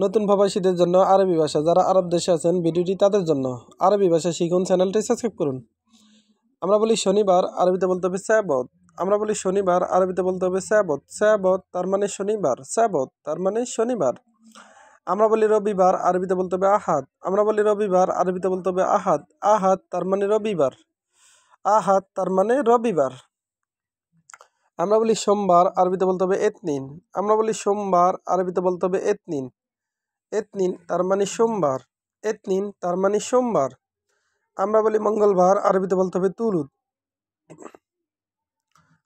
নতুন প্রবাসীদের জন্য আরবি ভাষা, যারা আরব দেশে আছেন ভিডিওটি তাদের জন্য। আরবি ভাষা শিখুন, চ্যানেলটি সাবস্ক্রাইব করুন। আমরা বলি শনিবার, আরবিতে বলতে হবে সাবত। আমরা বলি শনিবার, আরবিতে বলতে হবে সাবত। সাবত তার মানে শনিবার, সাবত তার মানে শনিবার। আমরা বলি রবিবার, আরবিতে বলতে হবে আহাদ। আমরা বলি রবিবার, আরবিতে বলতে হবে আহাদ। আহাদ তার মানে রবিবার, আহাদ তার মানে রবিবার। আমরা বলি সোমবার, আরবিতে বলতে হবে এতনিন। আমরা বলি সোমবার, আরবিতে বলতে হবে এতনিন। এতনিন তার মানে সোমবার, এতনিন তার মানে সোমবার। আমরা বলি মঙ্গলবার, আরবিতে বলতে হবে তুলুদ।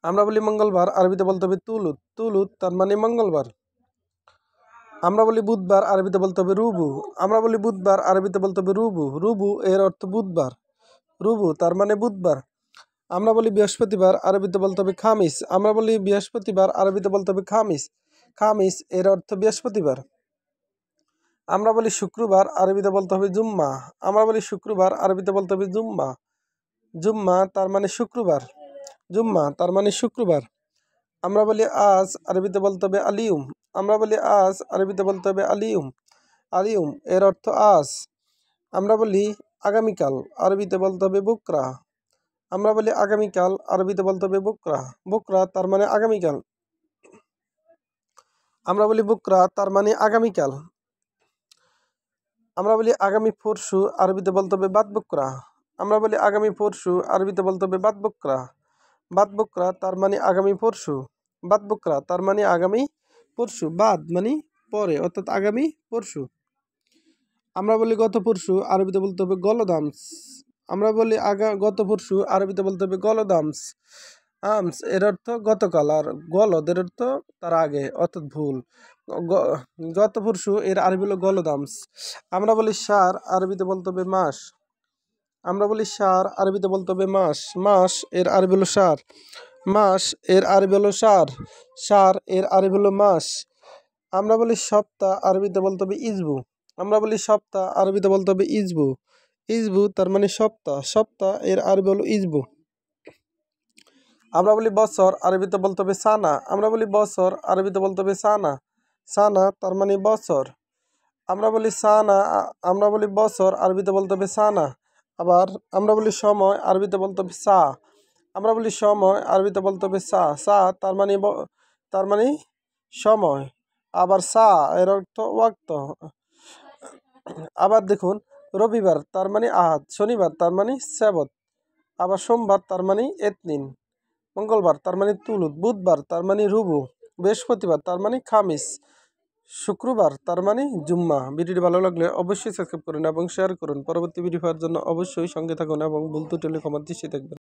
আমরা বলি মঙ্গলবার, আরবিতে বলতে হবে তুলুদ। তুলুদ তার মানে মঙ্গলবার। আমরা বলি বুধবার, আরবিতে বলতে হবে রুবু। আমরা বলি বুধবার, আরবিতে বলতে হবে রুবু। রুবু এর অর্থ বুধবার, রুবু তার মানে বুধবার। আমরা বলি বৃহস্পতিবার, আরবিতে বলতে হবে খামিস। আমরা বলি বৃহস্পতিবার, আরবিতে বলতে হবে খামিস। খামিস এর অর্থ বৃহস্পতিবার। আমরা বলি শুক্রবার, আরবিতে বলতে হবে জুম্মা। আমরা বলি শুক্রবার, আরবিতে বলতে হবে জুম্মা। জুম্মা তার মানে শুক্রবার, জুম্মা তার মানে শুক্রবার। আমরা বলি আজ, আরবিতে বলতে হবে আলিউম। আমরা বলি আজ, আরবিতে বলতে হবে আলিউম। আলিউম এর অর্থ আজ। আমরা বলি আগামীকাল, আরবিতে বলতে হবে বুকরা। আমরা বলি আগামীকাল, আরবিতে বলতে হবে বুকরা। বুকরা তার মানে আগামীকাল। আমরা বলি বুকরা তার মানে আগামীকাল। আমরা বলি আগামী পরশু, আরবিতে বলতে হবে বাদ বুকরা। আমরা বলি আগামী পরশু, আরবিতে বলতে হবে বাদ বুকরা। বাদ বুকরা তার মানে আগামী পরশু। বাদ বুকরা তার মানে আগামী পরশু। বাদ মানে পরে, অর্থাৎ আগামী পরশু। আমরা বলি গত পরশু, আরবিতে বলতে হবে গলদামস। আমরা বলি গত পরশু, আরবিতে বলতে হবে গলদামস। আমস এর অর্থ গতকাল, আর গলদ এর অর্থ তার আগে, অর্থাৎ ভুল। গত পরশু এর আরবি হলো গলদামস। আমরা বলি সার, আরবিতে বলতে হবে মাস। আমরা বলি সার, আরবিতে বলতে হবে মাস। মাস এর আরবি হলো সার। মাস এর আরবি হলো সার। সার এর আরবি হলো মাস। আমরা বলি সপ্তাহ, আরবিতে বলতে হবে ইজবু। আমরা বলি সপ্তাহ, আরবিতে বলতে হবে ইজবু। ইজবু তার মানে সপ্তাহ। সপ্তাহ এর আরবি হলো ইজবু। আমরা বলি বছর, আরবিতে বলতে হবে সানা। আমরা বলি বছর, আরবিতে বলতে হবে সানা। সানা তার মানে বছর। আমরা বলি সানা, আমরা বলি বছর, আরবিতে বলতে হবে সানা। আবার আমরা বলি সময়, আরবিতে বলতে হবে সা। আমরা বলি সময়, আরবিতে বলতে হবে সা। সা তার মানে তার মানে সময়। আবার সা এর অর্থ ওয়াক্ত। আবার দেখুন, রবিবার তার মানে আহাদ, শনিবার তার মানে সাবত, আবার সোমবার তার মানে এতনিন, মঙ্গলবার তার মানে তুলুদ, বুধবার তার মানে রুবু, বৃহস্পতিবার তার মানে খামিস, শুক্রবার তার মানে জুম্মা। ভিডিওটি ভালো লাগলে অবশ্যই সাবস্ক্রাইব করুন এবং শেয়ার করুন। পরবর্তী ভিডিও পাওয়ার জন্য অবশ্যই সঙ্গে থাকুন এবং ভুল ত্রুটি হলে ক্ষমার দৃষ্টি থাকবেন।